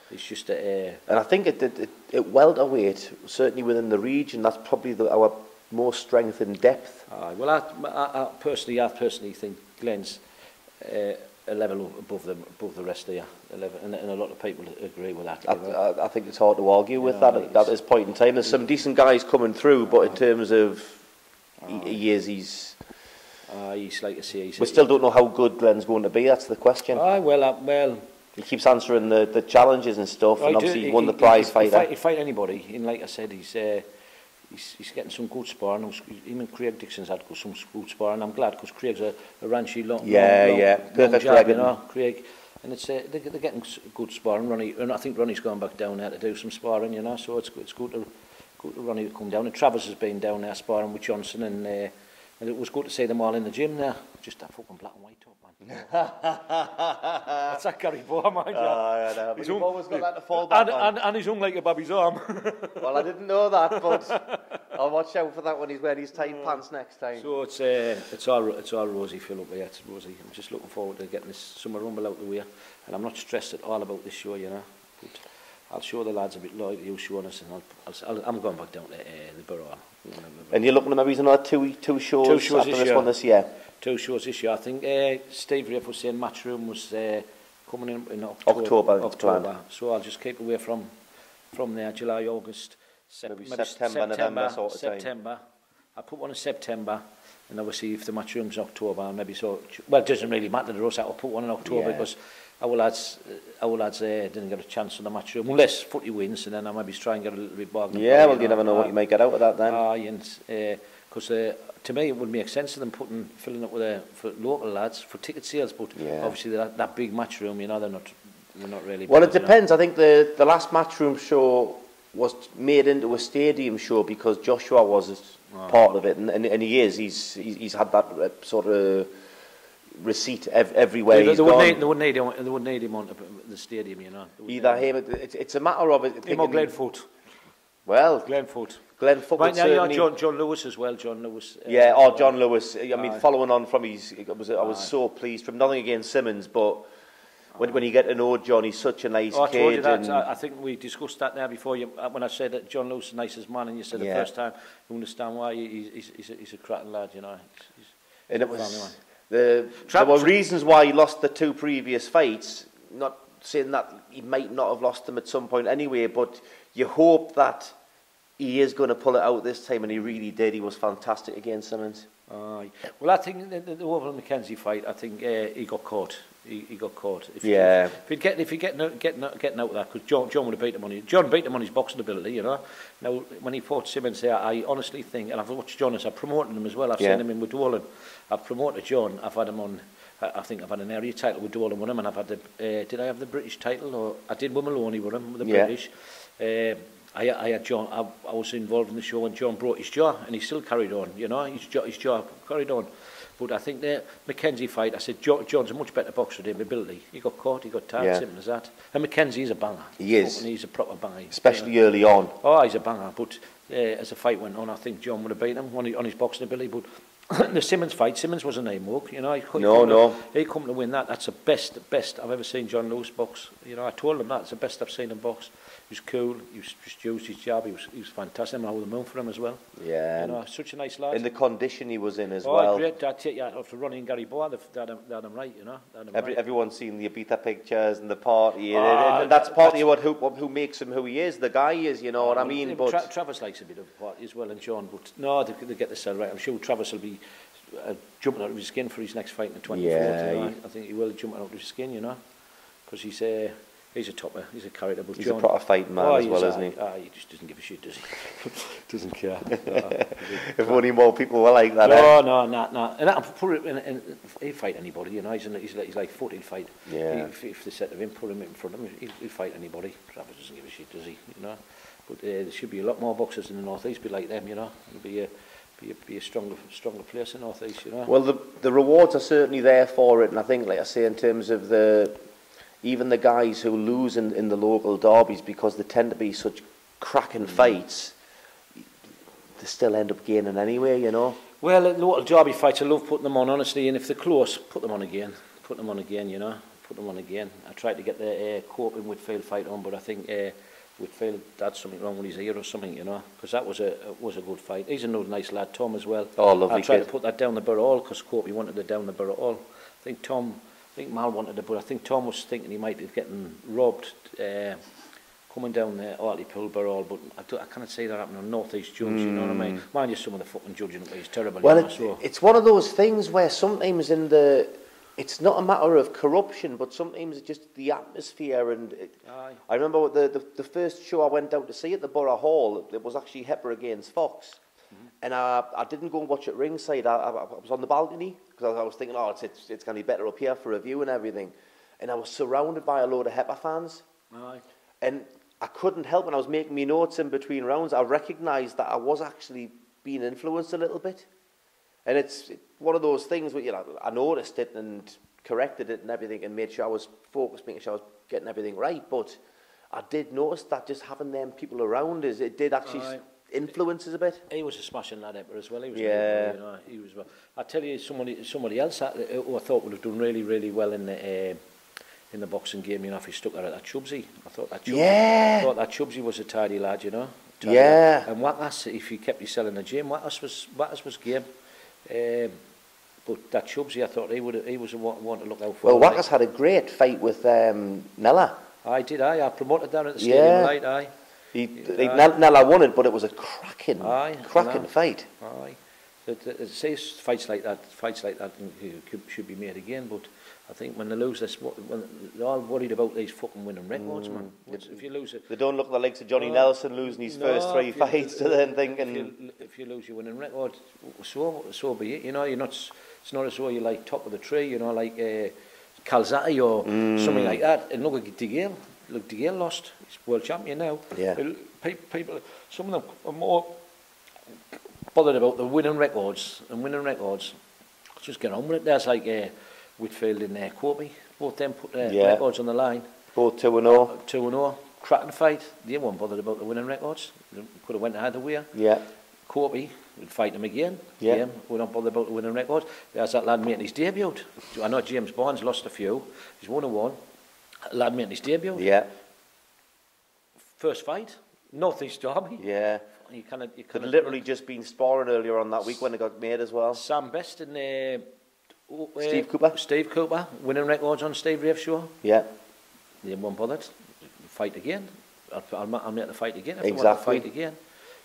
It's just and I think at welterweight, certainly within the region, that's probably our most strength in depth. Well, I personally think Glenn's a level above the rest of you, and a lot of people agree with that. I think it's hard to argue with that at this point in time. There's some decent guys coming through, but in terms of years, he's like I say, we still don't know how good Glenn's going to be. That's the question. Well. He keeps answering the challenges and stuff, and obviously he won the prize fighter. He'd fight anybody, and like I said, he's getting some good sparring. Even Craig Dixon's had some good sparring. I'm glad because Craig's a ranchy long perfect jab, you know, Craig. And it's they're getting good sparring. And I think Ronnie's gone back down there to do some sparring, you know. So it's good to Ronnie to come down. And Travis has been down there sparring with Johnson, and it was good to see them all in the gym there. Just that fucking black and white top, man. That's that Gary Bohr, mind you. Yeah, he's always got that to fall back on. And he's hung like a baby's arm. Well, I didn't know that, but I'll watch out for that when he's wearing his tight pants next time. So it's all rosy, Phil, up here. It's rosy. I'm just looking forward to getting this summer rumble out the way, and I'm not stressed at all about this show, you know. But I'll show the lads a bit like you showing us, and I'm going back down to the Borough. And you're looking at maybe another two shows after this one this year? 2 shows this year. I think Steve Rafe was saying Matchroom was coming in October. So I'll just keep away from there, July, August, maybe September, November sort of September. Time. I'll put one in September, and obviously if the Matchroom's October, maybe so. Well, it doesn't really matter to us. I'll put one in October because our lads didn't get a chance on the Matchroom unless Footy wins, and then I maybe try and get a little bit bargain. Yeah, well, you never know what you might get out of that then. Because to me it would make sense of them filling up with for local lads for ticket sales, but obviously that big Matchroom, you know, they're not really. Well, it depends. I think the last Matchroom show was made into a stadium show because Joshua was part of it, and he is. He's had that sort of receipt everywhere he's gone. They wouldn't need him on the stadium, you know. Either him. It's a matter of it. Him or Glenfoot. Well, Glenfoot. Right now you are John Lewis as well. John Lewis. John Lewis. I mean, following on from I was so pleased from nothing against Simmons, but when you get to know John, he's such a nice kid. I told you that. I think we discussed that there before. When I said that John Lewis is the nicest man, and you said the first time, you understand why he's a cracking lad, you know. And it was there were reasons why he lost the 2 previous fights. Not saying that he might not have lost them at some point anyway, but you hope that he is going to pull it out this time, and he really did. He was fantastic against Simmons. Well, I think the Overall Mackenzie fight, I think he got caught. He got caught. If he'd getting out of that, because John would have beat him on his boxing ability, you know. Now, when he fought Simmons there, I honestly think, and I've watched John as I've promoted him as well. I've seen him in with Dolan. I've promoted John. I've had him on. I think I've had an area title with Dolan with him, and I've had the. Did I have the British title? Or I did with Maloney with him, with the British. I had John. I was involved in the show when John broke his jaw, and he still carried on. You know, his jaw carried on. But I think the Mackenzie fight, I said John's a much better boxer than him ability. He got caught, he got tired, simple as that. And Mackenzie is a banger. He is. He's a proper banger. Especially early on. Oh, he's a banger. But as the fight went on, I think John would have beaten him on his boxing ability. But the Simmons fight, Simmons was a name walk. You know, he come to win that. That's the best I've ever seen John Lewis box. You know, I told him that's the best I've seen him box. He was cool. He was just used his job. He was fantastic. I was the moon for him as well. Yeah. You know, such a nice lad. In the condition he was in as well. Oh, great. I'd take you after Ronnie and Gary Bohr. They had him right, you know. Everyone's seen the Ibiza pictures and the party, and that's partly who makes him who he is. The guy he is, you know what I mean. But Travis likes a bit of party as well, and John. But no, they get the sell right. I'm sure Travis will be jumping out of his skin for his next fight in the 24th. Yeah, you know? I think he will jump out of his skin, you know, because he's a topper, he's a character. But he's John, a proper fighting man as well, isn't he? He just doesn't give a shit, does he? Doesn't care. If only more people were like that. No. And I'll put it in, he'll fight anybody, you know. He's like foot, he'll fight. Yeah. If they set of him, put him in front of him, he'll fight anybody. Travis doesn't give a shit, does he? You know. But there should be a lot more boxers in the North East, be like them, you know. It'll be a stronger place in the North East, you know. Well, the rewards are certainly there for it, and I think, like I say, in terms of even the guys who lose in the local derbies, because they tend to be such cracking fights, they still end up gaining anyway, you know. Well, local derby fights, I love putting them on, honestly, and if they're close, put them on again, you know. put them on again. I tried to get the Cope in Whitfield fight on, but I think Whitfield had something wrong with his ear or something, you know, because that was a good fight. He's another nice lad, Tom, as well. Oh, lovely I tried to put that down the Borough Hall because Cope wanted it down the Borough Hall. I think Mal wanted it, but I think Tom was thinking he might be getting robbed coming down the Hartlepool Borough Hall, but I cannot see that happening on North East Judge, you know what I mean? Mind you, some of the fucking judging is terrible. Well, you know, so. it's one of those things where sometimes it's not a matter of corruption, but sometimes it's just the atmosphere. And I remember the first show I went down to see at the Borough Hall, it was actually Hepburn against Fox. And I didn't go and watch it ringside. I was on the balcony because I was thinking, oh, it's going to be better up here for a view and everything. And I was surrounded by a load of Hepburn fans. And I couldn't help when I was making me notes in between rounds. I recognised that I was actually being influenced a little bit. And it's one of those things where, you know, I noticed it and corrected it and everything and made sure I was focused, making sure I was getting everything right. But I did notice that just having them people around us, it did actually influence us a bit. He was a smashing lad as well. He was, you know, he was. I tell you, somebody else who I thought would have done really, really well in the boxing game, you know, if he stuck at that Chubsy. I thought that Chubsy was a tidy lad, you know. Lad. And Wackers, if he kept himself in the gym, Wackers was game. But that Chubsy, I thought he was a one to look out for. Well, Wackers had a great fight with Nella. I promoted that at the stadium night. Nella won it, but it was a cracking fight. Say fights like that should be made again, but I think when they lose this, when they're all worried about these fucking winning records, man. If you lose it, they don't look at the likes of Johnny Nelson losing his first 3 fights to then thinking. If you lose your winning record, so be it. You know, you're not. It's not as though you're like top of the tree. You know, like Calzati or something like that. And look at De Gale. Look, De Gale lost. He's world champion now. Yeah. People, some of them are more bothered about the winning records. Just get on with it. There's like Whitfield and Corby. Both them put their records on the line. Both 2-0. 2-0. Cracking fight. They weren't bothered about the winning records. They could have went either way. Yeah. Corby would fight him again. Yeah. We're not bothered about the winning records. There's that lad making his debut. I know James Barnes lost a few. He's 1-1. Lad making his debut. Yeah. First fight. North East Derby. Yeah. You could literally just been sparring earlier on that week when it got made as well. Sam Best and Steve Cooper. Winning records on Steve Rafe show. Yeah. They weren't bothered. Fight again. I'll make the fight again. Exactly. I want to fight again.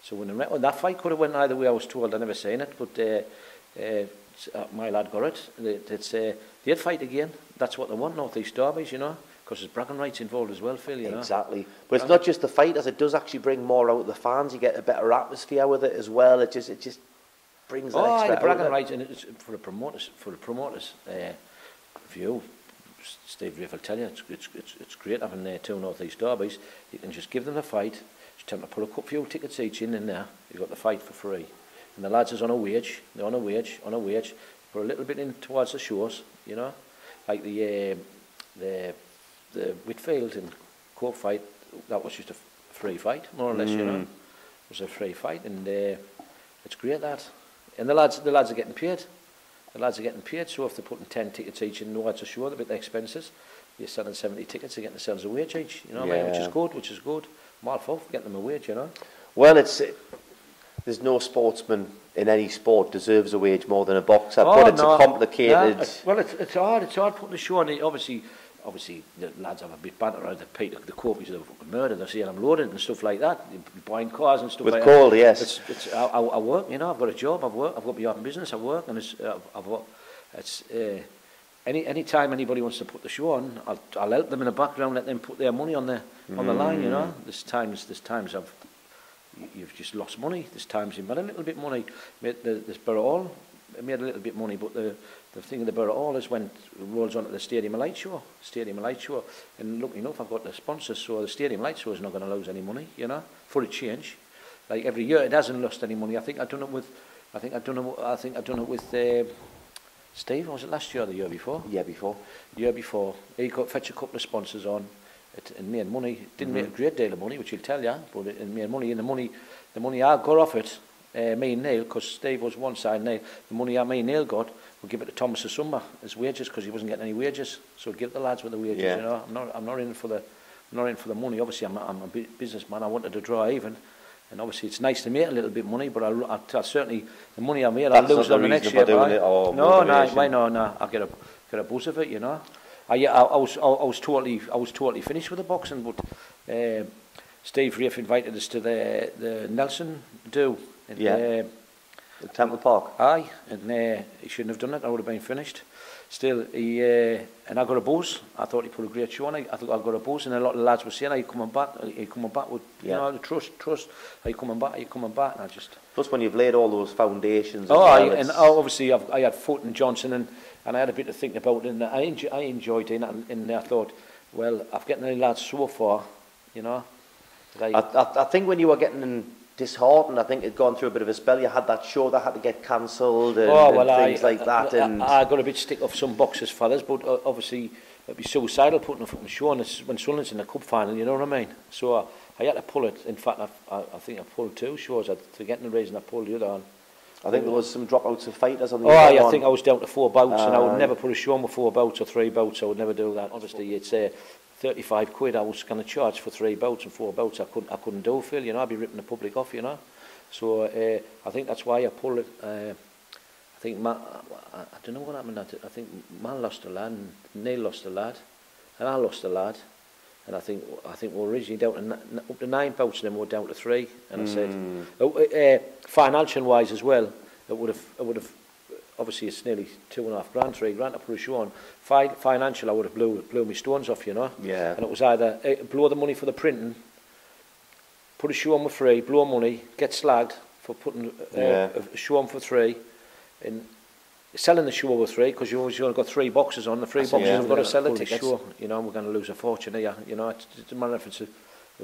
So winning record. That fight could have went either way. I was told. I never seen it, but my lad got it. They'd fight again. That's what they want. North East derbies, you know. Because there's bragging rights involved as well, Phil, you know. Exactly. But it's not just the fighters, it does actually bring more out of the fans. You get a better atmosphere with it as well. It just brings that extra the bragging rights, and it's for the promoters view. Steve Rafe will tell you, it's great having 2 North East derbies. You can just give them the fight, just tell them to put a few tickets each in there, you've got the fight for free. And the lads is on a wage, put a little bit in towards the shows, you know. Like the Whitfield and Cope fight, that was just a free fight, more or less, you know. It was a free fight, and it's great that. And the lads are getting paid. So if they're putting 10 tickets each in towards a show, they're a bit expenses. You're selling 70 tickets, they're getting themselves a wage each, you know what I mean? Which is good. I'm all for getting them a wage, you know. Well, there's no sportsman in any sport deserves a wage more than a boxer, but it's a complicated... It's hard putting a show on. Obviously, the lads have a bit banter around the Copies of murder. They're saying I'm loaded and stuff like that, buying cars and stuff like that. With gold, yes. I work, you know. I've got a job. I've got my own business. I work, and any time anybody wants to put the show on, I'll help them in the background. Let them put their money on the line, you know. There's times you've just lost money. There's times you've made a little bit money. This Borough Hall made a little bit money, but the thing of the Borough Hall is when it rolls onto the Stadium of Light show, and lucky enough I've got the sponsors, so the Stadium of Light show is not going to lose any money, you know, for a change. Like every year it hasn't lost any money. I think I've done it with Steve. Was it last year or the year before? Year before. He got fetch a couple of sponsors on. It made money. Didn't make a great deal of money, which he'll tell you, but it made money. And the money I got off it, me and Neil, because Steve was one side, Neil, the money me and Neil got we'll give it to Thomas this summer as wages because he wasn't getting any wages. So give the lads with the wages. You know, I'm not in for the money. Obviously, I'm a businessman. I wanted to draw even, and obviously it's nice to make a little bit of money. But I certainly the money I made, I'll lose on the next year. No, I get a buzz of it. You know, I was totally finished with the boxing, but Steve Rafe invited us to the Nelson do. At Temple Park. Aye, and he shouldn't have done it. I would have been finished. Still, and I got a buzz. I thought he put a great show on. I thought I got a buzz, and a lot of the lads were saying, "Are you coming back? Are you coming back with you know the trust? Are you coming back? Are you coming back?" And I just. Plus, when you've laid all those foundations. Obviously I had Fulton Johnson, and I had a bit to think about, and I enjoyed it, and I thought, well, I've gotten any lads so far, you know. I think when you were getting disheartened, I think it'd gone through a bit of a spell. You had that show that had to get cancelled and things like that. And I got a bit stick off some boxers' fathers, but obviously it'd be suicidal putting a fucking show on when Sunderland's in the cup final. You know what I mean? So I had to pull it. In fact, I think I pulled 2 shows. To get the reason I pulled the other on. I think there was some dropouts of fighters on the I think I was down to 4 bouts, and I would never put a show on with 4 bouts or 3 bouts. I would never do that. Obviously, it's 35 quid I was going to charge for 3 bouts and 4 bouts. I couldn't do, Phil. You know, I'd be ripping the public off. You know. So I think that's why I pulled it. I think I don't know what happened. I think Man lost a lad, and Neil lost a lad, and I lost a lad, and I think we were originally down to up to 9 bouts, and then we were down to 3. And I said, financial wise as well, it would have. Obviously, it's nearly $2.5 grand, $3 grand to put a show on. Financial, I would have blew my stones off, you know. Yeah. And it was either blow the money for the printing. Put a show on for free, blow money, get slagged for putting a show on for 3, and selling the show for 3 because you only got 3 boxes on. The 3 boxes have got to sell the tickets. Show, you know, we're going to lose a fortune here. You know, it doesn't matter if it's a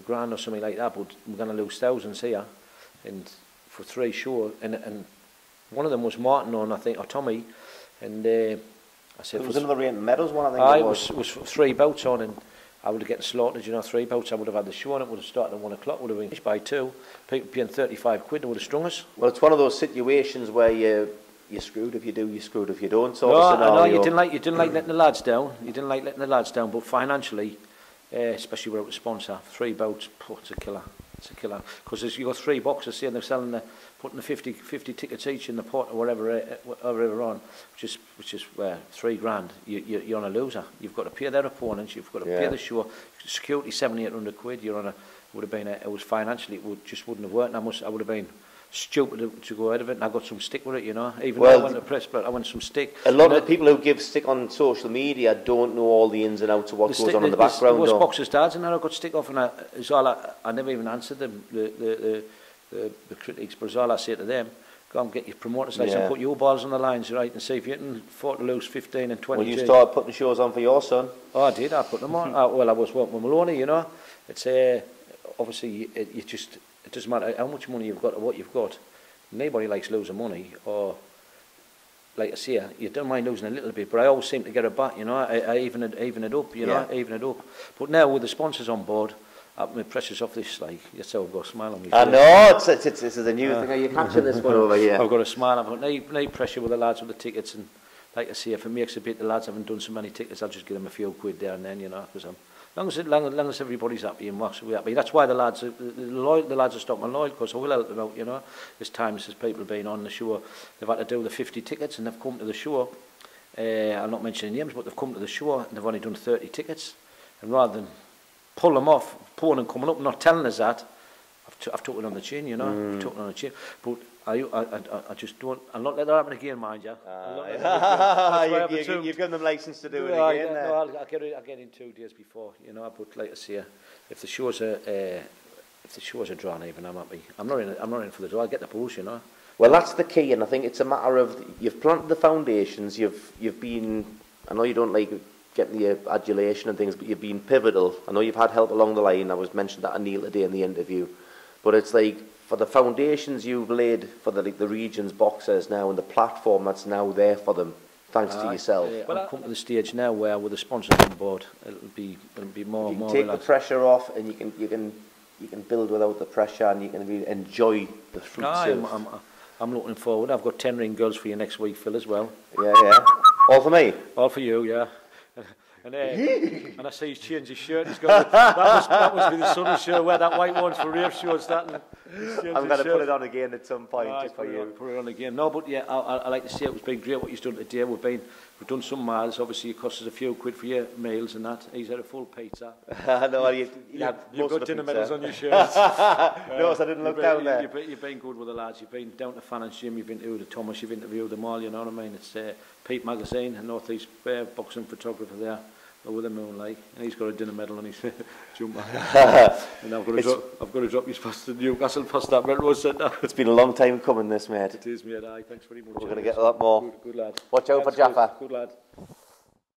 grand or something like that, but we're going to lose thousands here, and for 3 show. And one of them was Martin on, I think, or Tommy, and I said it was another Rain Meadows one. I think it was 3 bouts on, and I would have getting slaughtered, you know, 3 bouts. I would have had the show on. It would have started at 1 o'clock. Would have been finished by 2. People paying 35 quid. They would have strung us. Well, it's one of those situations where you're screwed if you do, you're screwed if you don't. Sort of scenario. No, you didn't like letting the lads down. You didn't like letting the lads down, but financially, especially without a sponsor, 3 bouts, it's a killer. It's a killer because you got 3 boxes here, and they're selling putting the 50 tickets each in the pot or whatever on, which is where 3 grand. You're on a loser. You've got to pay their opponents. You've got to pay the show. Security 700-800 quid. You're on would have been it was financially just wouldn't have worked. And I would have been stupid to go out of it. And I got some stick with it, you know. Even though I went to press, but I went some stick. A lot of the people who give stick on social media don't know all the ins and outs of what goes on in the background. There was boxers' dads, and I got stick off, and I never even answered them. The critics, but all I say to them, go and get your promoters license and put your balls on the lines, right, and see if you can afford to lose 15 and 20. Well, you started putting shows on for your son. Oh, I did. I put them on. Well, I was working with Maloney, you know. It's obviously it doesn't matter how much money you've got or what you've got. Nobody likes losing money, or like I say, you don't mind losing a little bit, but I always seem to get it back, you know. I even it up, you know, even it up. But now with the sponsors on board, my pressure's off this, like, yes, I've got a smile on my face. I know, this is a new thing. Are you catching this one over here? I've got a smile. I've got no pressure with the lads with the tickets, and like I say, if it makes a bit, the lads haven't done so many tickets, I'll just give them a few quid there and then, you know, because as long as everybody's happy and we're happy. That's why the lads are stopping loyal, because I will help them out, you know. There's times as people been on the show, they've had to do the 50 tickets and they've come to the show. I'm not mentioning names, but they've come to the show and they've only done 30 tickets, and rather than pull them off, pouring and coming up, not telling us that, I've took it on the chin, you know. I've took it on the chin, but I just don't. I'll not let that happen again, mind you. You've given them license to do it again. No, I'll get in 2 days before, you know. But like I say, if the shows are drawn even, I'm happy. I'm not in for the draw. I'll get the push, you know. Well, that's the key, and I think it's a matter of you've planted the foundations. You've been. I know you don't like getting the adulation and things, but you've been pivotal. I know you've had help along the line. I was mentioned that to Neil today in the interview, but it's like for the foundations you've laid for the region's boxers now, and the platform that's now there for them, thanks to yourself. Well, I've come to the stage now where with the sponsors on board, it'll be more. You can more take relaxed. the pressure off, and you can build without the pressure, and you can really enjoy the fruits. I'm looking forward. I've got 10 ring girls for you next week, Phil, as well. Yeah, yeah. All for me? All for you, yeah. And I see he's changed his shirt. He's got that must be the sunny shirt. Wear that white one's for real sure starting. I'm going to put it on again at some point just for you. Put it on again. No, but yeah, I like to say it's been great what you've done today. We've done some miles. Obviously, it costs us a few quid for your meals and that. He's had a full pizza. No, you've got dinner medals on your shirts. No, I didn't look down there. You've been good with the lads. You've been down to Fannon's Gym. You've been to the Thomas. You've interviewed them all. You know what I mean? It's Peep magazine, a North East boxing photographer there. With the moonlight, and he's got a dinner medal on his jumper. And I've got to drop you past the Newcastle past that railroad centre. It's been a long time coming, this, mate. It is, mate. Aye, thanks very much. We're going to get a lot more. Good lad. Watch out for Jaffa. Good lad.